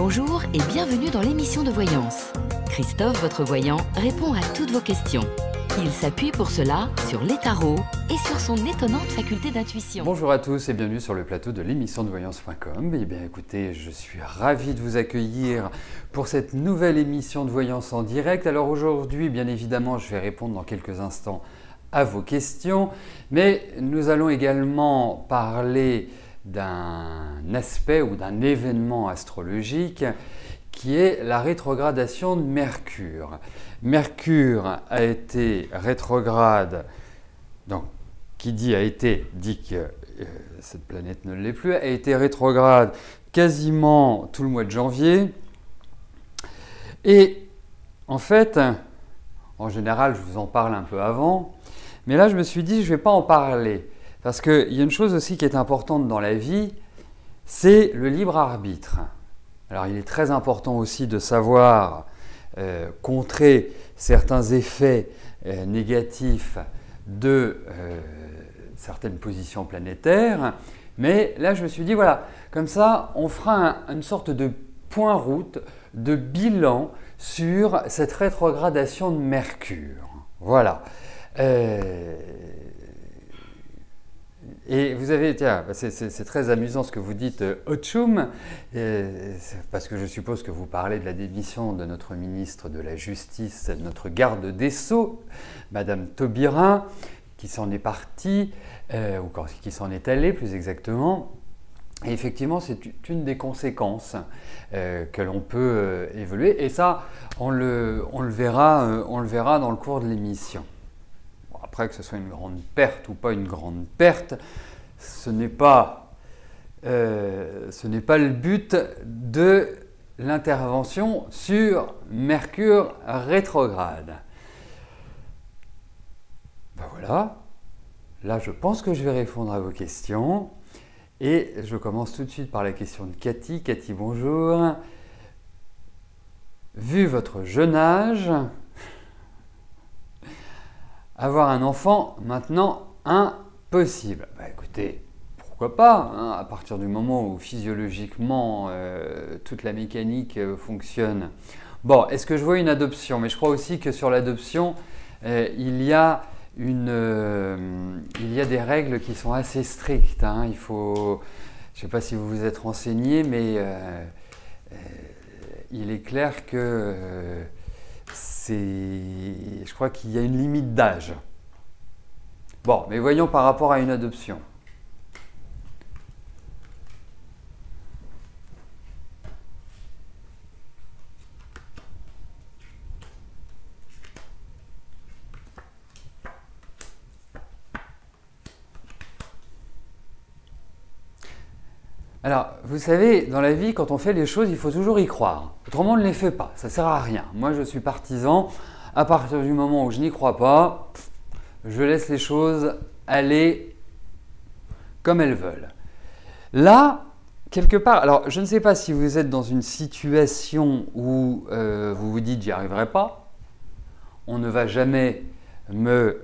Bonjour et bienvenue dans l'émission de voyance. Christophe, votre voyant, répond à toutes vos questions. Il s'appuie pour cela sur les tarots et sur son étonnante faculté d'intuition. Bonjour à tous et bienvenue sur le plateau de l'émission de voyance.com. Eh bien écoutez, je suis ravi de vous accueillir pour cette nouvelle émission de voyance en direct. Alors aujourd'hui, bien évidemment, je vais répondre dans quelques instants à vos questions, mais nous allons également parler d'un aspect ou d'un événement astrologique qui est la rétrogradation de Mercure. Mercure a été rétrograde, donc qui dit a été, dit que cette planète ne l'est plus, a été rétrograde quasiment tout le mois de janvier. Et en fait, en général, je vous en parle un peu avant, mais là je me suis dit je ne vais pas en parler. Parce qu'il y a une chose aussi qui est importante dans la vie, c'est le libre arbitre. Alors il est très important aussi de savoir contrer certains effets négatifs de certaines positions planétaires. Mais là je me suis dit voilà, comme ça on fera une sorte de point route, de bilan sur cette rétrogradation de Mercure. Voilà. Et vous avez, tiens, c'est très amusant ce que vous dites, Otchoum, parce que je suppose que vous parlez de la démission de notre ministre de la Justice, notre garde des Sceaux, Madame Taubira, qui s'en est partie, ou qui s'en est allée plus exactement. Et effectivement, c'est une des conséquences que l'on peut évaluer, et ça, on le verra dans le cours de l'émission. Après, que ce soit une grande perte ou pas une grande perte, ce n'est pas le but de l'intervention sur Mercure rétrograde. Ben voilà, là je pense que je vais répondre à vos questions. Et je commence tout de suite par la question de Cathy. Cathy, bonjour. Vu votre jeune âge, avoir un enfant, maintenant, impossible. Bah écoutez, pourquoi pas, hein, à partir du moment où physiologiquement toute la mécanique fonctionne. Bon, est-ce que je vois une adoption? Mais je crois aussi que sur l'adoption, il y a des règles qui sont assez strictes. Hein. Il faut, je ne sais pas si vous vous êtes renseigné, mais il est clair que je crois qu'il y a une limite d'âge. Bon, mais voyons par rapport à une adoption. Alors, vous savez, dans la vie, quand on fait les choses, il faut toujours y croire. Autrement, on ne les fait pas. Ça ne sert à rien. Moi, je suis partisan. À partir du moment où je n'y crois pas, je laisse les choses aller comme elles veulent. Là, quelque part, alors je ne sais pas si vous êtes dans une situation où vous vous dites « j'y arriverai pas », on ne va jamais me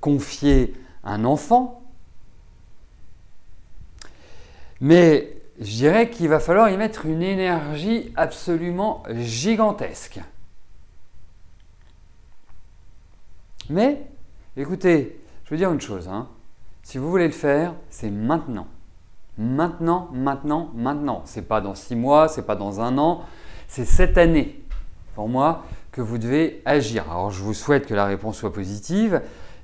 confier un enfant, mais je dirais qu'il va falloir y mettre une énergie absolument gigantesque. Mais, écoutez, je veux dire une chose, hein. Si vous voulez le faire, c'est maintenant. Maintenant, maintenant, maintenant. Ce n'est pas dans 6 mois, ce n'est pas dans 1 an, c'est cette année, pour moi, que vous devez agir. Alors, je vous souhaite que la réponse soit positive,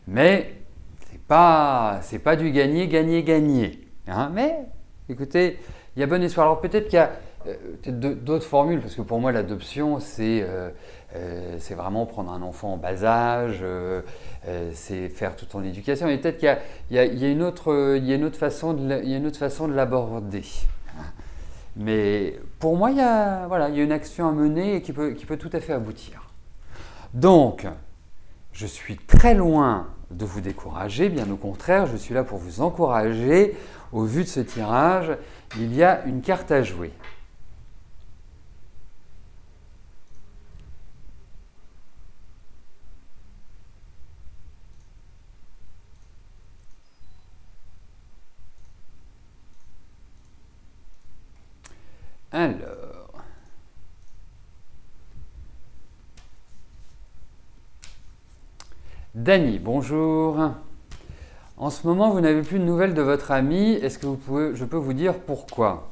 mais ce n'est pas du gagner, gagner, gagner. Hein. Mais, écoutez, il y a bon espoir. Alors, peut-être qu'il y a d'autres formules, parce que pour moi, l'adoption, c'est vraiment prendre un enfant en bas âge, c'est faire toute son éducation. Et peut-être qu'il y a une autre façon de l'aborder. Mais pour moi, il y a une action à mener et qui peut tout à fait aboutir. Donc, je suis très loin de vous décourager, bien au contraire, je suis là pour vous encourager. Au vu de ce tirage, il y a une carte à jouer. Alors, Dany, bonjour. En ce moment, vous n'avez plus de nouvelles de votre ami. Est-ce que je peux vous dire pourquoi?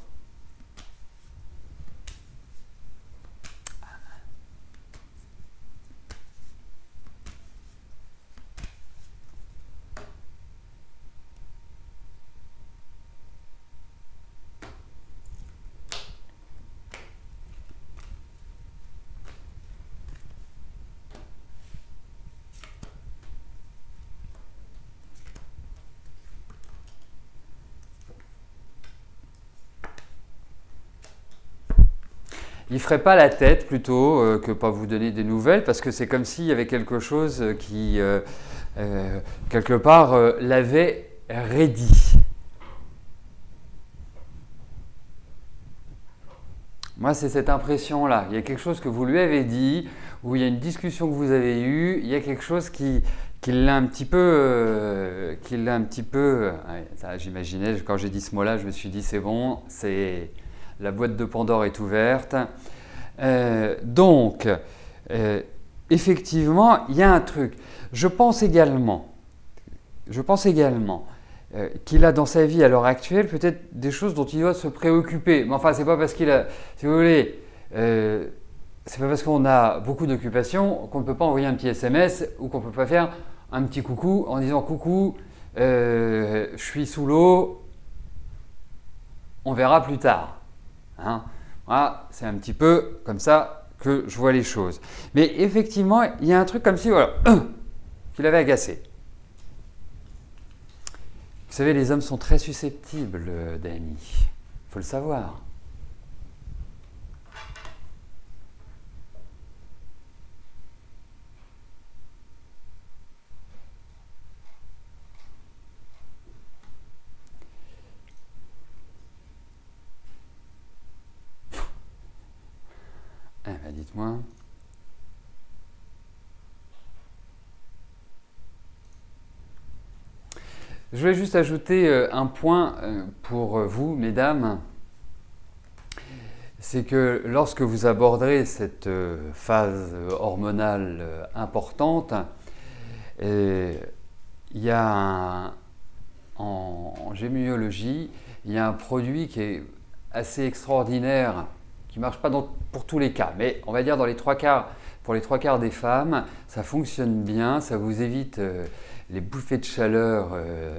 Il ne ferait pas la tête plutôt que pas vous donner des nouvelles parce que c'est comme s'il y avait quelque chose qui, quelque part, l'avait raidi. Moi, c'est cette impression-là. Il y a quelque chose que vous lui avez dit, ou il y a une discussion que vous avez eue, il y a quelque chose qui l'a un petit peu… ouais, ça, j'imaginais, quand j'ai dit ce mot-là, je me suis dit c'est bon, c'est… La boîte de Pandore est ouverte. Donc, effectivement, il y a un truc. Je pense également qu'il a dans sa vie à l'heure actuelle peut-être des choses dont il doit se préoccuper. Mais enfin, c'est pas parce qu'il a, si vous voulez, c'est pas parce qu'on a beaucoup d'occupations qu'on ne peut pas envoyer un petit SMS ou qu'on ne peut pas faire un petit coucou en disant coucou, je suis sous l'eau, on verra plus tard. Hein, voilà, c'est un petit peu comme ça que je vois les choses. Mais effectivement, il y a un truc comme si, voilà, qui l'avait agacé. Vous savez, les hommes sont très susceptibles, Dany. Il faut le savoir. Eh ben, dites-moi. Je vais juste ajouter un point pour vous, mesdames. C'est que lorsque vous aborderez cette phase hormonale importante, il y a en gémiologie, il y a un produit qui est assez extraordinaire, qui ne marche pas pour tous les cas, mais on va dire pour les 3/4 des femmes, ça fonctionne bien, ça vous évite les bouffées de chaleur,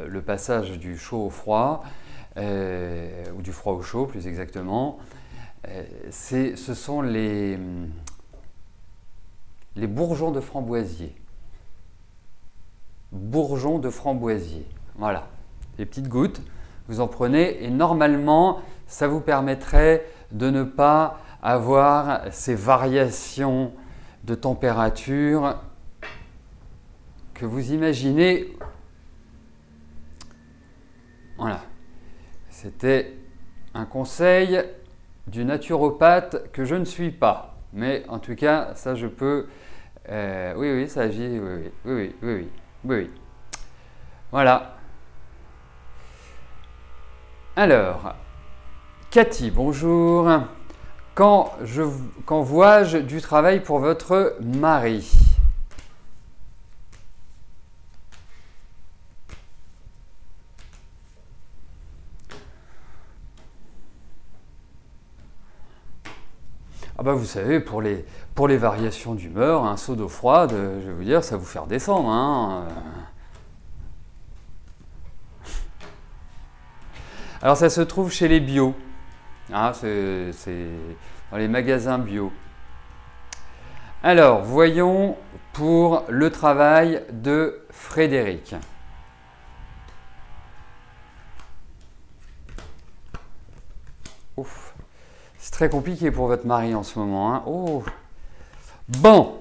le passage du chaud au froid, ou du froid au chaud plus exactement. Ce sont les bourgeons de framboisier. Bourgeons de framboisier, voilà, des petites gouttes, vous en prenez et normalement ça vous permettrait de ne pas avoir ces variations de température que vous imaginez. Voilà, c'était un conseil du naturopathe que je ne suis pas, mais en tout cas ça je peux, oui ça agit, oui. Voilà. Alors, Cathy, bonjour. Quand vois-je du travail pour votre mari? Ah bah vous savez, pour les variations d'humeur, un seau d'eau froide, je vais vous dire, ça va vous faire descendre. Hein. Alors ça se trouve chez les bio, hein, c'est dans les magasins bio. Alors voyons pour le travail de Frédéric. Ouf, c'est très compliqué pour votre mari en ce moment. Hein. Oh. Bon.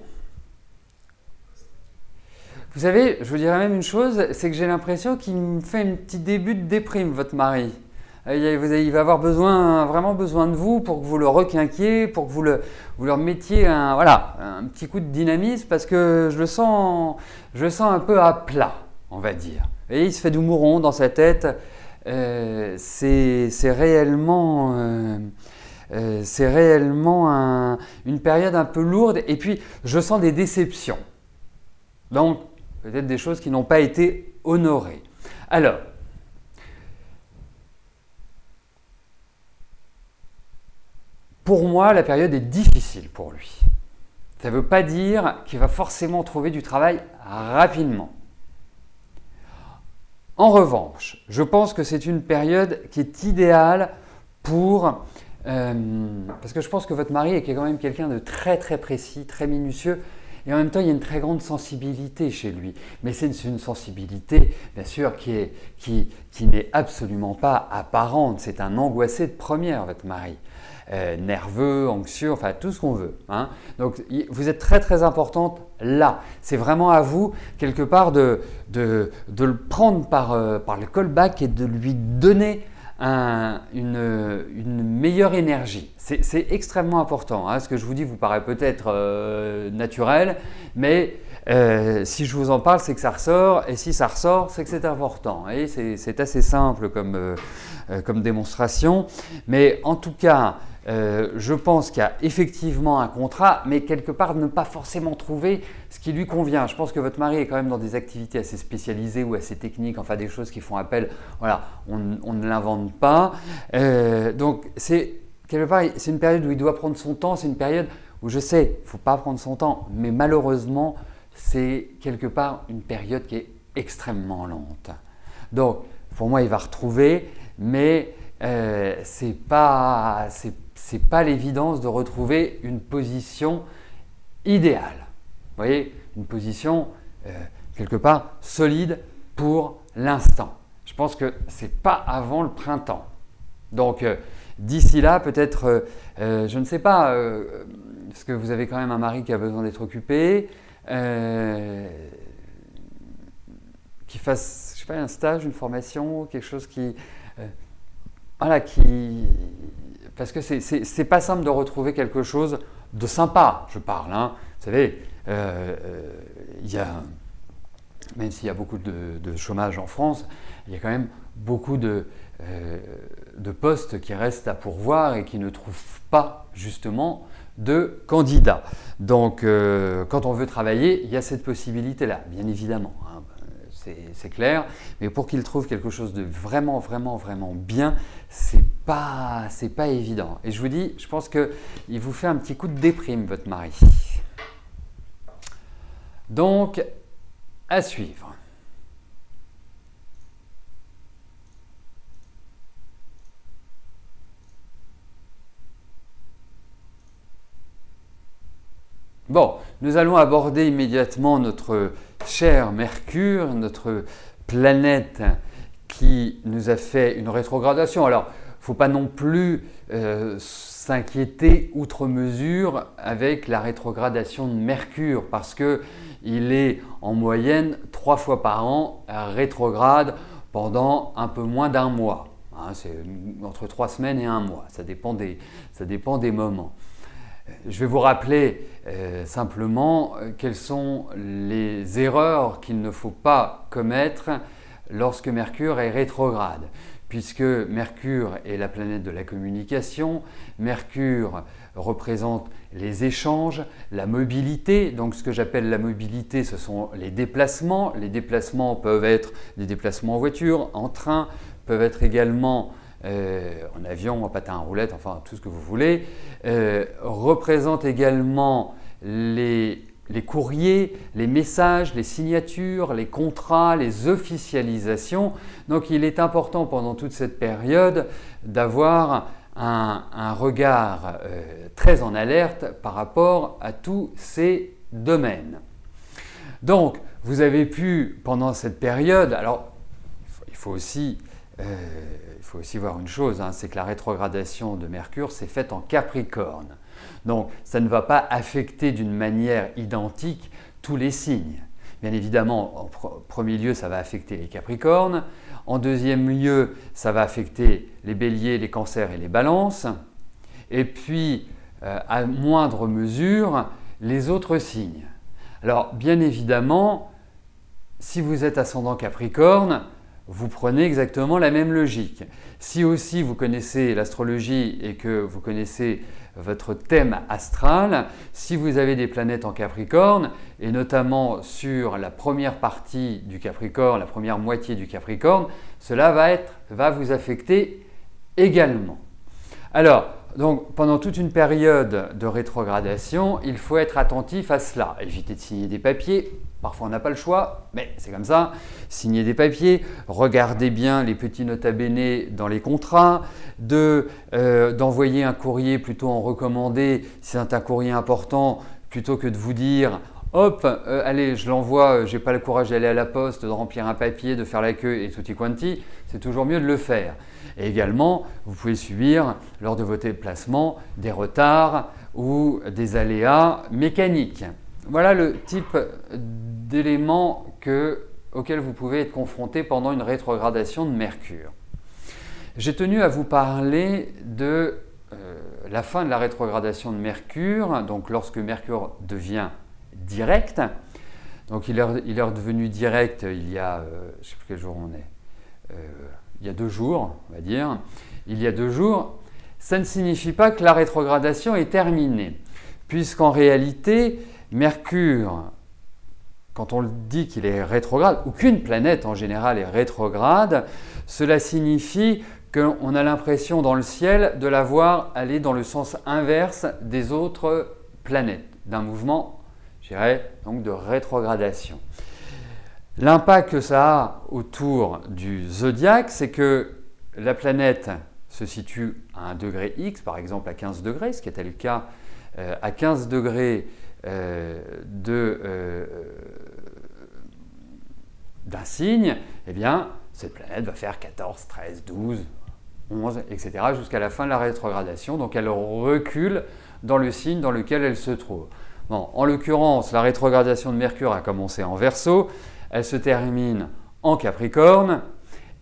Vous savez, je vous dirais même une chose, c'est que j'ai l'impression qu'il me fait un petit début de déprime, votre mari. Il va avoir vraiment besoin de vous pour que vous le requinquiez, pour que vous leur mettiez un petit coup de dynamisme parce que je le sens un peu à plat, on va dire. Et il se fait du mouron dans sa tête. C'est réellement une période un peu lourde et puis je sens des déceptions. Donc peut-être des choses qui n'ont pas été honorées. Alors, pour moi, la période est difficile pour lui. Ça ne veut pas dire qu'il va forcément trouver du travail rapidement. En revanche, je pense que c'est une période qui est idéale pour… parce que je pense que votre mari est quand même quelqu'un de très très précis, très minutieux, et en même temps il y a une très grande sensibilité chez lui. Mais c'est une sensibilité bien sûr qui n'est absolument pas apparente, c'est un angoissé de première, votre mari. Nerveux, anxieux, enfin tout ce qu'on veut. Hein. Donc vous êtes très très importante là. C'est vraiment à vous quelque part de le prendre par le callback et de lui donner une meilleure énergie. C'est extrêmement important. Hein. Ce que je vous dis vous paraît peut-être naturel, mais si je vous en parle, c'est que ça ressort, et si ça ressort, c'est que c'est important. Et c'est assez simple comme démonstration, mais en tout cas, je pense qu'il y a effectivement un contrat, mais quelque part ne pas forcément trouver ce qui lui convient. Je pense que votre mari est quand même dans des activités assez spécialisées ou assez techniques, enfin des choses qui font appel, voilà, on ne l'invente pas. Donc quelque part, c'est une période où il doit prendre son temps, c'est une période où je sais, il ne faut pas prendre son temps, mais malheureusement, c'est quelque part une période qui est extrêmement lente. Donc, pour moi, il va retrouver, mais c'est pas l'évidence de retrouver une position idéale. Vous voyez, une position quelque part solide pour l'instant. Je pense que ce n'est pas avant le printemps. Donc, d'ici là, peut-être, je ne sais pas, parce que vous avez quand même un mari qui a besoin d'être occupé, qui fasse, je sais pas, un stage, une formation, quelque chose qui… voilà, parce que c'est pas simple de retrouver quelque chose de sympa, je parle. Hein. Vous savez, même s'il y a beaucoup de chômage en France, il y a quand même beaucoup de postes qui restent à pourvoir et qui ne trouvent pas justement de candidats. Donc, quand on veut travailler, il y a cette possibilité-là, bien évidemment. Hein. C'est clair, mais pour qu'il trouve quelque chose de vraiment bien, c'est pas évident. Et je vous dis, je pense qu'il vous fait un petit coup de déprime, votre mari. Donc, à suivre. Bon, nous allons aborder immédiatement notre cher Mercure, notre planète qui nous a fait une rétrogradation. Alors, il ne faut pas non plus s'inquiéter outre mesure avec la rétrogradation de Mercure parce qu'il est en moyenne 3 fois par an rétrograde pendant un peu moins d'un mois. Hein, c'est entre 3 semaines et 1 mois, ça dépend des moments. Je vais vous rappeler simplement quelles sont les erreurs qu'il ne faut pas commettre lorsque Mercure est rétrograde. Puisque Mercure est la planète de la communication, Mercure représente les échanges, la mobilité. Donc ce que j'appelle la mobilité, ce sont les déplacements. Les déplacements peuvent être des déplacements en voiture, en train, peuvent être également en avion, en patin à roulettes, enfin tout ce que vous voulez, représente également les courriers, les messages, les signatures, les contrats, les officialisations. Donc il est important pendant toute cette période d'avoir un regard très en alerte par rapport à tous ces domaines. Donc vous avez pu pendant cette période, alors il faut aussi voir une chose, hein, c'est que la rétrogradation de Mercure s'est faite en Capricorne. Donc, ça ne va pas affecter d'une manière identique tous les signes. Bien évidemment, en premier lieu, ça va affecter les Capricornes. En deuxième lieu, ça va affecter les Béliers, les Cancers et les Balances. Et puis, à moindre mesure, les autres signes. Alors, bien évidemment, si vous êtes ascendant Capricorne, vous prenez exactement la même logique. Si aussi vous connaissez l'astrologie et que vous connaissez votre thème astral, si vous avez des planètes en Capricorne, et notamment sur la première partie du Capricorne, la première moitié du Capricorne, cela va vous affecter également. Alors, donc, pendant toute une période de rétrogradation, il faut être attentif à cela. Éviter de signer des papiers. Parfois, on n'a pas le choix, mais c'est comme ça. Signer des papiers, regardez bien les petits nota bene dans les contrats, d'envoyer un courrier plutôt en recommandé si c'est un courrier important, plutôt que de vous dire « Hop, allez, je l'envoie, je n'ai pas le courage d'aller à la poste, de remplir un papier, de faire la queue et tutti quanti », c'est toujours mieux de le faire. Et également, vous pouvez subir, lors de vos déplacements, des retards ou des aléas mécaniques. Voilà le type d'éléments auxquels vous pouvez être confronté pendant une rétrogradation de Mercure. J'ai tenu à vous parler de la fin de la rétrogradation de Mercure, donc lorsque Mercure devient direct. Donc il est redevenu direct il y a, je ne sais plus quel jour on est, il y a 2 jours, on va dire. Il y a 2 jours, ça ne signifie pas que la rétrogradation est terminée, puisqu'en réalité, Mercure, quand on dit qu'il est rétrograde, ou qu'une planète en général est rétrograde, cela signifie qu'on a l'impression dans le ciel de la voir aller dans le sens inverse des autres planètes, d'un mouvement, je dirais, donc de rétrogradation. L'impact que ça a autour du zodiaque, c'est que la planète se situe à un degré X, par exemple à 15 degrés, ce qui était le cas à 15 degrés d'un signe, eh bien, cette planète va faire 14, 13, 12, 11, etc. jusqu'à la fin de la rétrogradation. Donc, elle recule dans le signe dans lequel elle se trouve. Bon, en l'occurrence, la rétrogradation de Mercure a commencé en Verseau. Elle se termine en Capricorne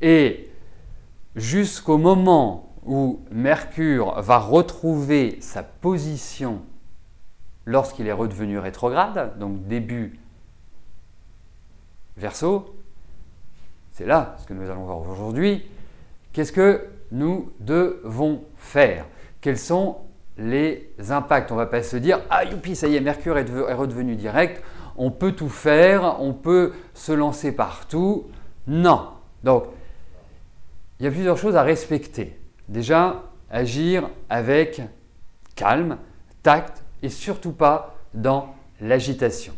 et jusqu'au moment où Mercure va retrouver sa position lorsqu'il est redevenu rétrograde, donc début Verseau, c'est là ce que nous allons voir aujourd'hui. Qu'est-ce que nous devons faire? Quels sont les impacts? On ne va pas se dire « Ah youpi, ça y est, Mercure est redevenu direct ». On peut tout faire, on peut se lancer partout. Non. Donc, il y a plusieurs choses à respecter. Déjà, agir avec calme, tact et surtout pas dans l'agitation.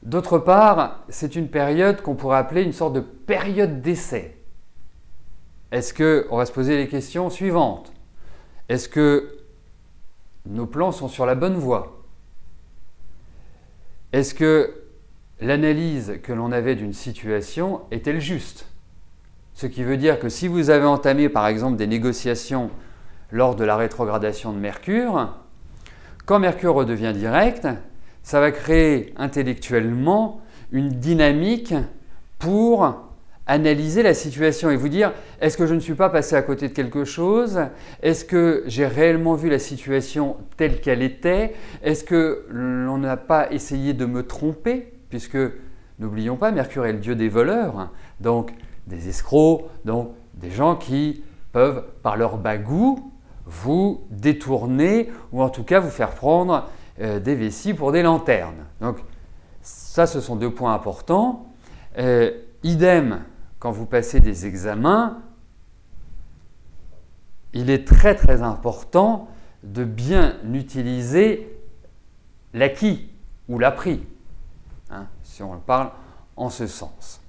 D'autre part, c'est une période qu'on pourrait appeler une sorte de période d'essai. Est-ce qu'on va se poser les questions suivantes? Est-ce que nos plans sont sur la bonne voie? Est-ce que l'analyse que l'on avait d'une situation est-elle juste? Ce qui veut dire que si vous avez entamé par exemple des négociations lors de la rétrogradation de Mercure, quand Mercure redevient direct, ça va créer intellectuellement une dynamique pour analyser la situation et vous dire est-ce que je ne suis pas passé à côté de quelque chose? Est-ce que j'ai réellement vu la situation telle qu'elle était? Est-ce que l'on n'a pas essayé de me tromper? Puisque, n'oublions pas, Mercure est le dieu des voleurs, donc des escrocs, donc des gens qui peuvent, par leur bagou, vous détourner ou en tout cas vous faire prendre des vessies pour des lanternes. Donc ça, ce sont 2 points importants. Idem, quand vous passez des examens, il est très très important de bien utiliser l'acquis ou l'appris, hein, si on parle en ce sens.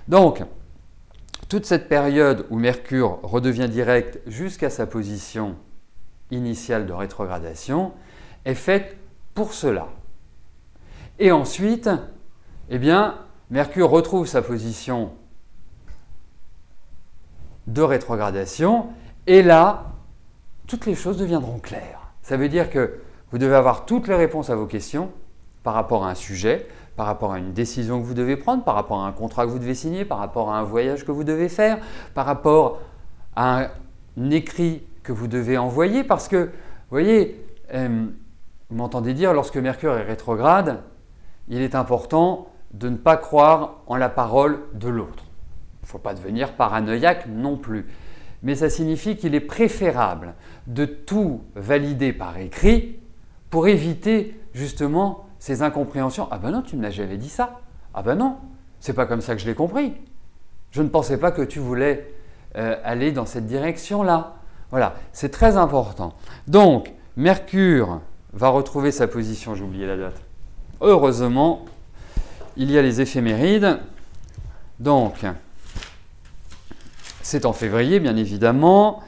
Donc, toute cette période où Mercure redevient direct jusqu'à sa position initiale de rétrogradation est faite pour cela. Et ensuite, eh bien, Mercure retrouve sa position de rétrogradation et là, toutes les choses deviendront claires. Ça veut dire que vous devez avoir toutes les réponses à vos questions par rapport à un sujet, par rapport à une décision que vous devez prendre, par rapport à un contrat que vous devez signer, par rapport à un voyage que vous devez faire, par rapport à un écrit que vous devez envoyer parce que, vous voyez, vous m'entendez dire, lorsque Mercure est rétrograde, il est important de ne pas croire en la parole de l'autre. Il ne faut pas devenir paranoïaque non plus. Mais ça signifie qu'il est préférable de tout valider par écrit pour éviter justement ces incompréhensions. Ah ben non, tu ne m'as jamais dit ça. Ah ben non, c'est pas comme ça que je l'ai compris. Je ne pensais pas que tu voulais aller dans cette direction-là. Voilà, c'est très important. Donc, Mercure va retrouver sa position, j'ai oublié la date. Heureusement, il y a les éphémérides. Donc, c'est en février, bien évidemment.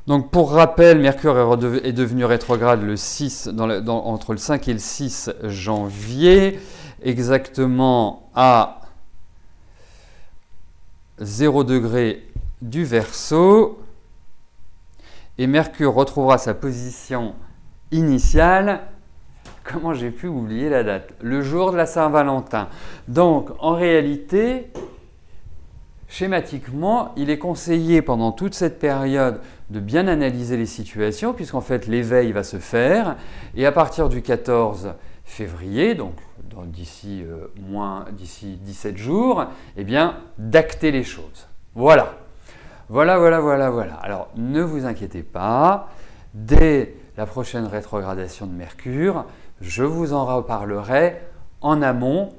Donc, pour rappel, Mercure est devenu rétrograde le 6, entre le 5 et le 6 janvier, exactement à 0 degré du Verseau. Et Mercure retrouvera sa position initiale. Comment j'ai pu oublier la date? Le jour de la Saint-Valentin. Donc, en réalité, schématiquement, il est conseillé pendant toute cette période de bien analyser les situations, puisqu'en fait, l'éveil va se faire. Et à partir du 14 février, donc d'ici 17 jours, eh bien, d'acter les choses. Voilà. Voilà. Alors, ne vous inquiétez pas. Dès la prochaine rétrogradation de Mercure, je vous en reparlerai en amont.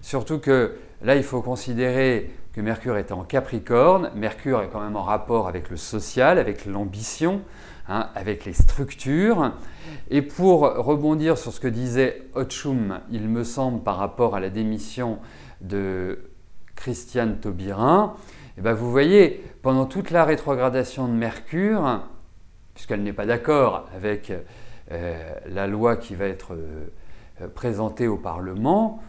Surtout que là, il faut considérer que Mercure est en Capricorne. Mercure est quand même en rapport avec le social, avec l'ambition, avec les structures. Et pour rebondir sur ce que disait Otschum, il me semble, par rapport à la démission de Christiane Taubira, eh bien, vous voyez, pendant toute la rétrogradation de Mercure, puisqu'elle n'est pas d'accord avec la loi qui va être présentée au Parlement,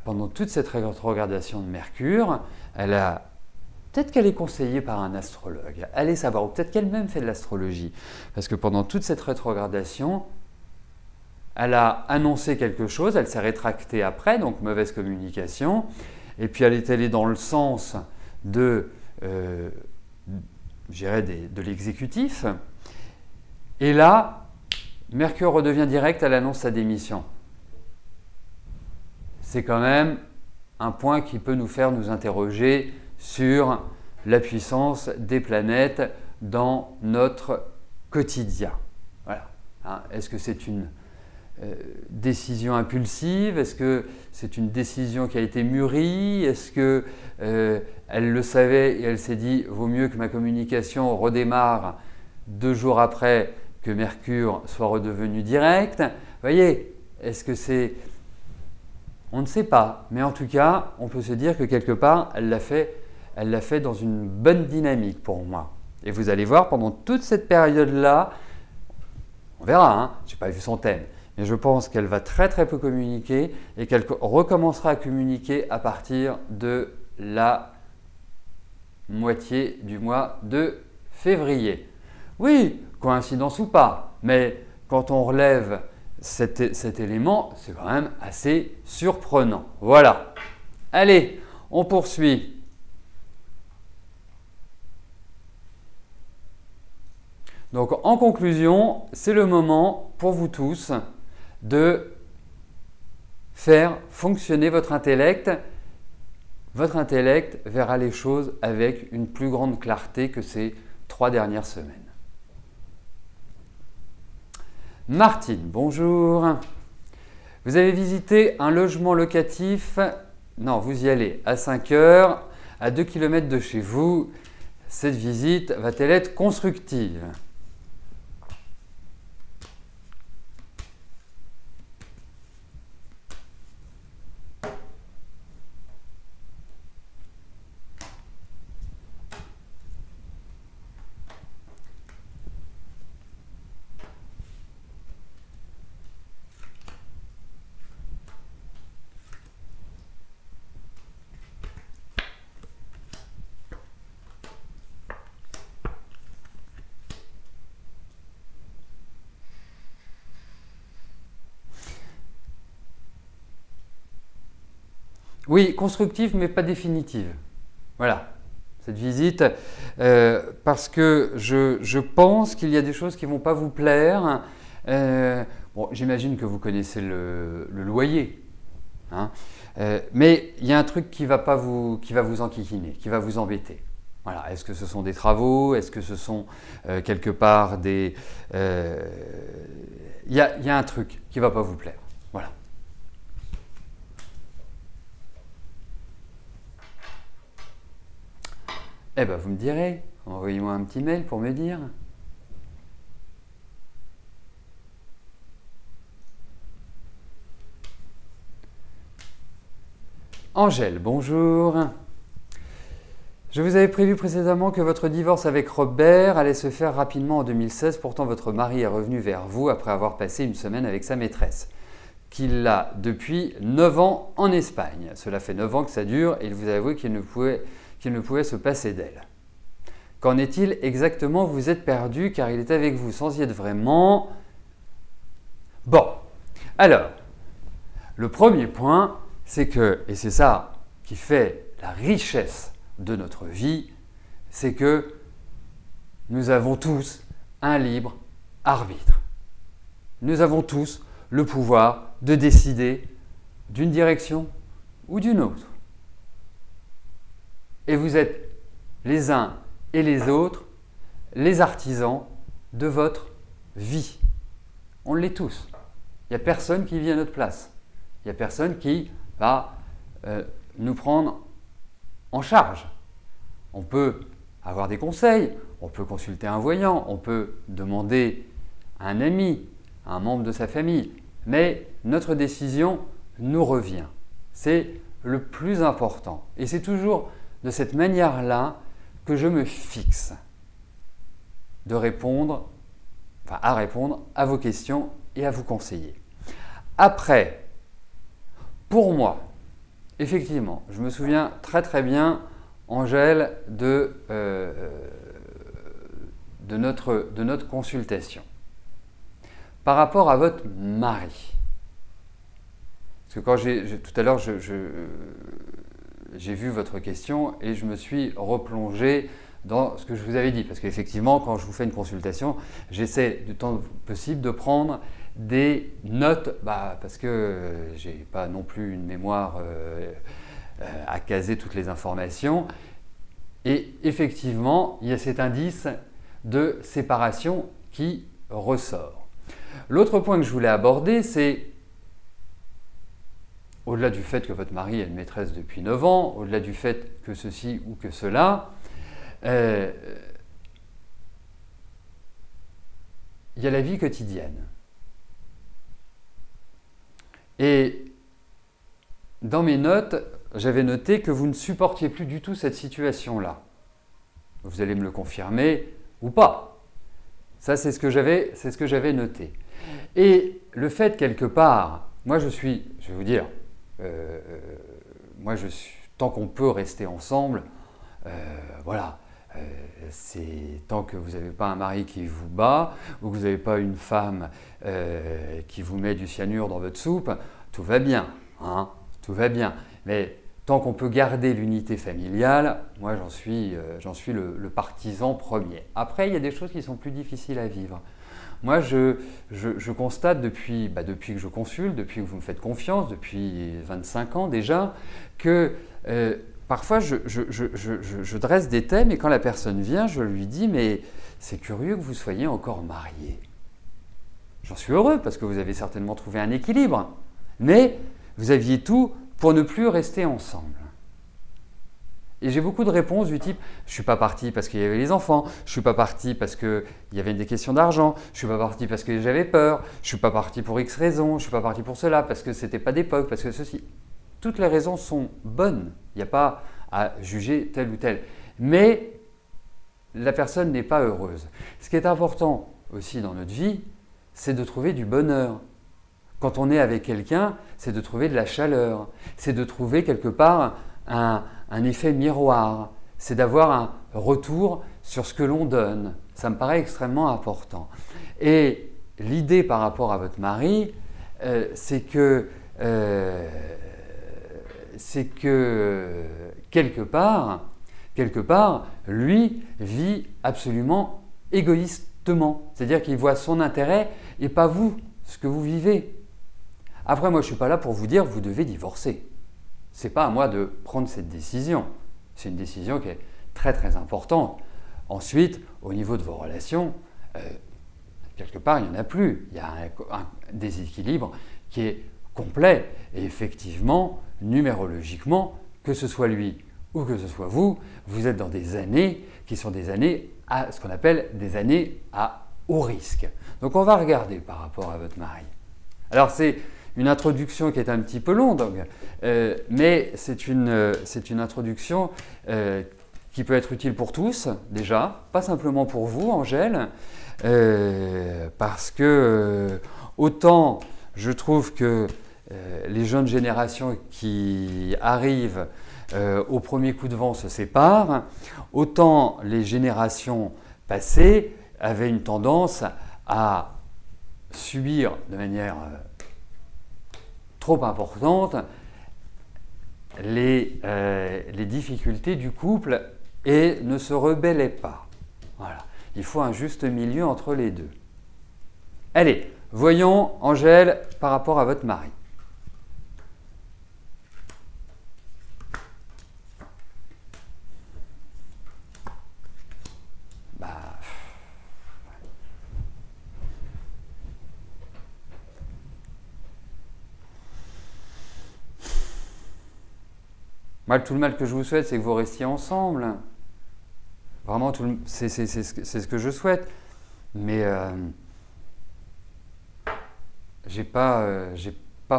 pendant toute cette rétrogradation de Mercure, peut-être qu'elle est conseillée par un astrologue, allez savoir, ou peut-être qu'elle-même fait de l'astrologie, parce que pendant toute cette rétrogradation, elle a annoncé quelque chose, elle s'est rétractée après, donc mauvaise communication, et puis elle est allée dans le sens de l'exécutif, et là, Mercure redevient direct, elle annonce sa démission. C'est quand même un point qui peut nous faire nous interroger sur la puissance des planètes dans notre quotidien. Voilà. Est-ce que c'est une décision impulsive? Est-ce que c'est une décision qui a été mûrie? Est-ce qu'elle le savait et elle s'est dit « vaut mieux que ma communication redémarre 2 jours après que Mercure soit redevenu direct ». Vous voyez, est-ce que c'est… On ne sait pas, mais en tout cas, on peut se dire que quelque part, elle l'a fait dans une bonne dynamique pour moi. Et vous allez voir, pendant toute cette période-là, on verra, je n'ai pas vu son thème, mais je pense qu'elle va très très peu communiquer et qu'elle recommencera à communiquer à partir de la moitié du mois de février. Oui, coïncidence ou pas, mais quand on relève cet élément, c'est quand même assez surprenant. Voilà. Allez, on poursuit. Donc, en conclusion, c'est le moment pour vous tous de faire fonctionner votre intellect. Votre intellect verra les choses avec une plus grande clarté que ces 3 dernières semaines. Martine, bonjour. Vous avez visité un logement locatif, non, vous y allez à 5 heures, à 2 km de chez vous. Cette visite va-t-elle être constructive? Oui, constructive, mais pas définitive. Voilà, cette visite, parce que je pense qu'il y a des choses qui ne vont pas vous plaire. Bon, j'imagine que vous connaissez le loyer. hein. Mais il y a un truc qui va vous enquiquiner, qui va vous embêter. Voilà. Est-ce que ce sont des travaux? Est-ce que ce sont quelque part des... Il y a un truc qui ne va pas vous plaire. Voilà. Eh bien, vous me direz, envoyez-moi un petit mail pour me dire. Angèle, bonjour. Je vous avais prévu précédemment que votre divorce avec Robert allait se faire rapidement en 2016. Pourtant, votre mari est revenu vers vous après avoir passé une semaine avec sa maîtresse, qu'il a depuis 9 ans en Espagne. Cela fait 9 ans que ça dure et il vous a avoué qu'il ne pouvait se passer d'elle. Qu'en est-il exactement? Vous êtes perdu car il est avec vous sans y être vraiment. Bon, alors, le premier point, c'est que, et c'est ça qui fait la richesse de notre vie, c'est que nous avons tous un libre arbitre. Nous avons tous le pouvoir de décider d'une direction ou d'une autre. Et vous êtes les uns et les autres les artisans de votre vie. On l'est tous. Il n'y a personne qui vit à notre place. Il n'y a personne qui va nous prendre en charge. On peut avoir des conseils, on peut consulter un voyant, on peut demander à un ami, à un membre de sa famille, mais notre décision nous revient. C'est le plus important. Et c'est toujours de cette manière-là que je me fixe à répondre à vos questions et à vous conseiller. Après, pour moi, effectivement, je me souviens très très bien, Angèle, de notre consultation. Par rapport à votre mari, parce que quand tout à l'heure, j'ai vu votre question et je me suis replongé dans ce que je vous avais dit. Parce qu'effectivement, quand je vous fais une consultation, j'essaie du temps possible de prendre des notes, parce que je n'ai pas non plus une mémoire à caser toutes les informations. Et effectivement, il y a cet indice de séparation qui ressort. L'autre point que je voulais aborder, c'est au-delà du fait que votre mari est une maîtresse depuis 9 ans, au-delà du fait que ceci ou que cela, il y a la vie quotidienne. Et dans mes notes, j'avais noté que vous ne supportiez plus du tout cette situation-là. Vous allez me le confirmer ou pas. Ça, c'est ce que j'avais noté. Et le fait, quelque part, moi je vais vous dire, tant qu'on peut rester ensemble, voilà. C'est tant que vous n'avez pas un mari qui vous bat ou que vous n'avez pas une femme qui vous met du cyanure dans votre soupe, tout va bien, hein, tout va bien. Mais tant qu'on peut garder l'unité familiale, moi j'en suis le partisan premier. Après, il y a des choses qui sont plus difficiles à vivre. Moi, je constate depuis que je consulte, depuis que vous me faites confiance, depuis 25 ans déjà, que parfois, je dresse des thèmes et quand la personne vient, je lui dis « mais c'est curieux que vous soyez encore mariés ». J'en suis heureux parce que vous avez certainement trouvé un équilibre, mais vous aviez tout pour ne plus rester ensemble. Et j'ai beaucoup de réponses du type « je ne suis pas parti parce qu'il y avait les enfants, je ne suis pas parti parce qu'il y avait des questions d'argent, je ne suis pas parti parce que j'avais peur, je ne suis pas parti pour X raisons, je ne suis pas parti pour cela, parce que ce n'était pas d'époque, parce que ceci… » Toutes les raisons sont bonnes, il n'y a pas à juger telle ou telle. Mais la personne n'est pas heureuse. Ce qui est important aussi dans notre vie, c'est de trouver du bonheur. Quand on est avec quelqu'un, c'est de trouver de la chaleur, c'est de trouver quelque part un effet miroir, c'est d'avoir un retour sur ce que l'on donne. Ça me paraît extrêmement important. Et l'idée par rapport à votre mari, c'est que quelque part, lui vit absolument égoïstement. C'est-à-dire qu'il voit son intérêt et pas vous, ce que vous vivez. Après, moi, je ne suis pas là pour vous dire vous devez divorcer. Ce n'est pas à moi de prendre cette décision. C'est une décision qui est très très importante. Ensuite, au niveau de vos relations, quelque part, il n'y en a plus. Il y a un déséquilibre qui est complet. Et effectivement, numérologiquement, que ce soit lui ou que ce soit vous, vous êtes dans des années qui sont des années à ce qu'on appelle des années à haut risque. Donc on va regarder par rapport à votre mari. Alors c'est une introduction qui est un petit peu longue, donc, mais c'est une introduction qui peut être utile pour tous déjà, pas simplement pour vous, Angèle, parce que autant je trouve que les jeunes générations qui arrivent au premier coup de vent se séparent, autant les générations passées avaient une tendance à subir de manière trop importante les difficultés du couple et ne se rebellaient pas. Voilà. Il faut un juste milieu entre les deux. Allez, voyons Angèle par rapport à votre mari. Moi, tout le mal que je vous souhaite, c'est que vous restiez ensemble. Vraiment, c'est ce que je souhaite. Mais j'ai pas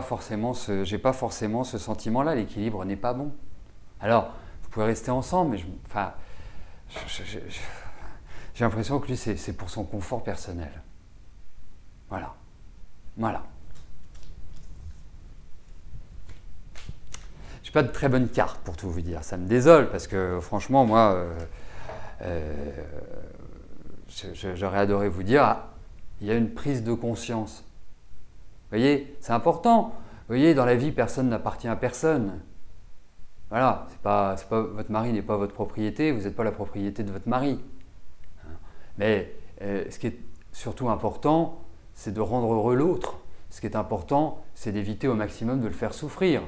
forcément ce sentiment-là. L'équilibre n'est pas bon. Alors, vous pouvez rester ensemble, mais j'ai l'impression que lui, c'est pour son confort personnel. Voilà. Voilà. Pas de très bonne carte pour tout vous dire, ça me désole parce que franchement moi j'aurais adoré vous dire il y a une prise de conscience. Vous voyez, c'est important. Vous voyez, dans la vie personne n'appartient à personne. Voilà, c'est pas votre mari n'est pas votre propriété, vous n'êtes pas la propriété de votre mari. Mais ce qui est surtout important, c'est de rendre heureux l'autre. Ce qui est important, c'est d'éviter au maximum de le faire souffrir.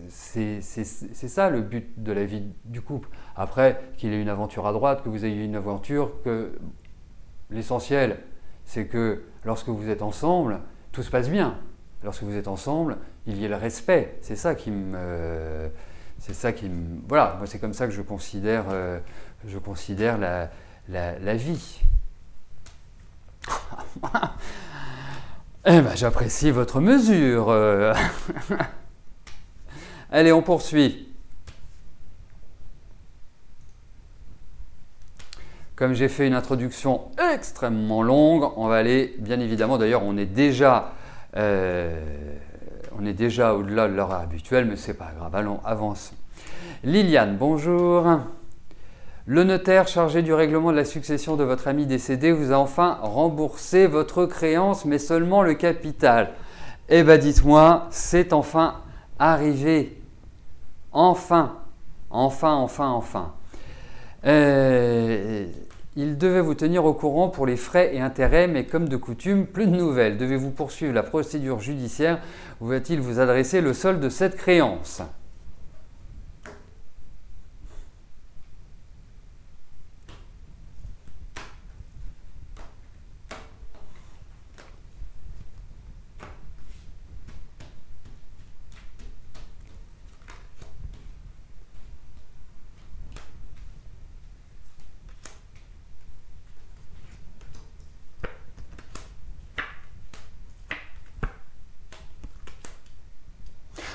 C'est ça le but de la vie du couple. Après, qu'il ait une aventure à droite, que vous ayez une aventure, que l'essentiel, c'est que lorsque vous êtes ensemble, tout se passe bien. Lorsque vous êtes ensemble, il y ait le respect. C'est ça qui me... Voilà, moi c'est comme ça que je considère la vie. Eh ben, j'apprécie votre mesure. Allez, on poursuit. Comme j'ai fait une introduction extrêmement longue, on va aller, bien évidemment, d'ailleurs on est déjà au-delà de l'heure habituelle, mais c'est pas grave, allons, avançons. Liliane, bonjour. Le notaire chargé du règlement de la succession de votre ami décédé vous a enfin remboursé votre créance, mais seulement le capital. Eh bien, dites-moi, c'est enfin arrivé. Enfin. Il devait vous tenir au courant pour les frais et intérêts, mais comme de coutume, plus de nouvelles. Devez-vous poursuivre la procédure judiciaire ou va-t-il vous adresser le solde de cette créance ?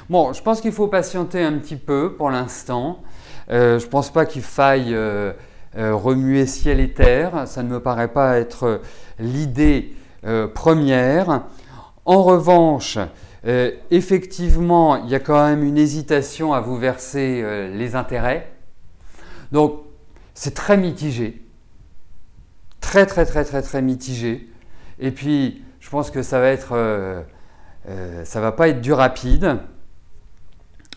Bon, je pense qu'il faut patienter un petit peu pour l'instant. Je ne pense pas qu'il faille remuer ciel et terre. Ça ne me paraît pas être l'idée première. En revanche, effectivement, il y a quand même une hésitation à vous verser les intérêts. Donc, c'est très mitigé. Très mitigé. Et puis, je pense que ça va être... ça ne va pas être du rapide.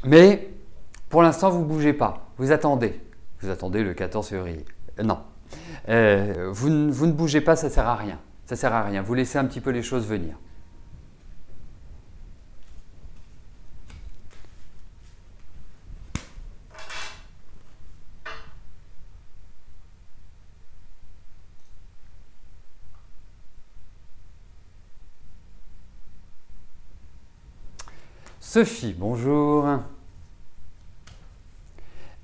Mais pour l'instant, vous ne bougez pas. Vous attendez. Vous attendez le 14 février. Non. Vous ne bougez pas, ça ne sert à rien. Ça ne sert à rien. Vous laissez un petit peu les choses venir. Sophie, bonjour.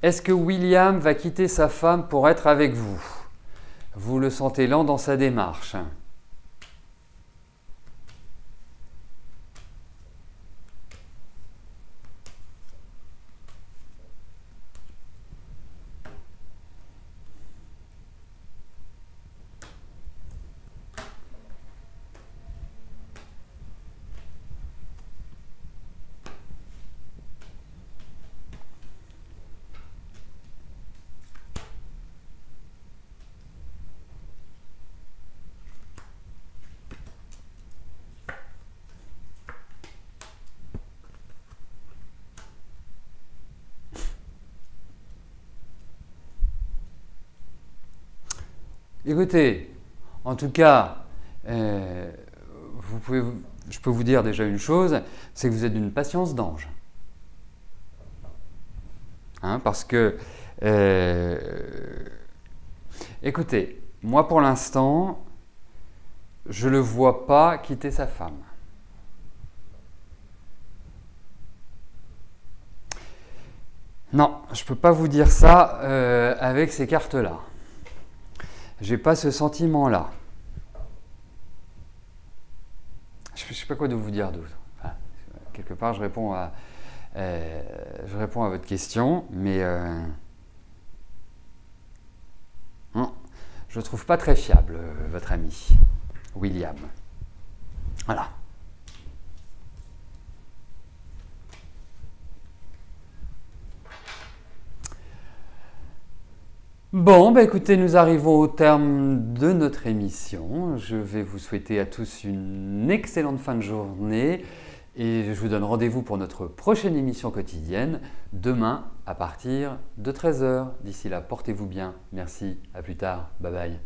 Est-ce que William va quitter sa femme pour être avec vous? Vous le sentez lent dans sa démarche. Écoutez, en tout cas, je peux vous dire déjà une chose, c'est que vous êtes d'une patience d'ange. Hein, parce que, écoutez, moi pour l'instant, je ne le vois pas quitter sa femme. Non, je ne peux pas vous dire ça avec ces cartes-là. J'ai pas ce sentiment-là. Je ne sais pas quoi de vous dire d'autre. Enfin, quelque part, je réponds à votre question, mais non, je ne trouve pas très fiable votre ami, William. Voilà. Bon, bah écoutez, nous arrivons au terme de notre émission. Je vais vous souhaiter à tous une excellente fin de journée et je vous donne rendez-vous pour notre prochaine émission quotidienne demain à partir de 13 h. D'ici là, portez-vous bien. Merci, à plus tard. Bye bye.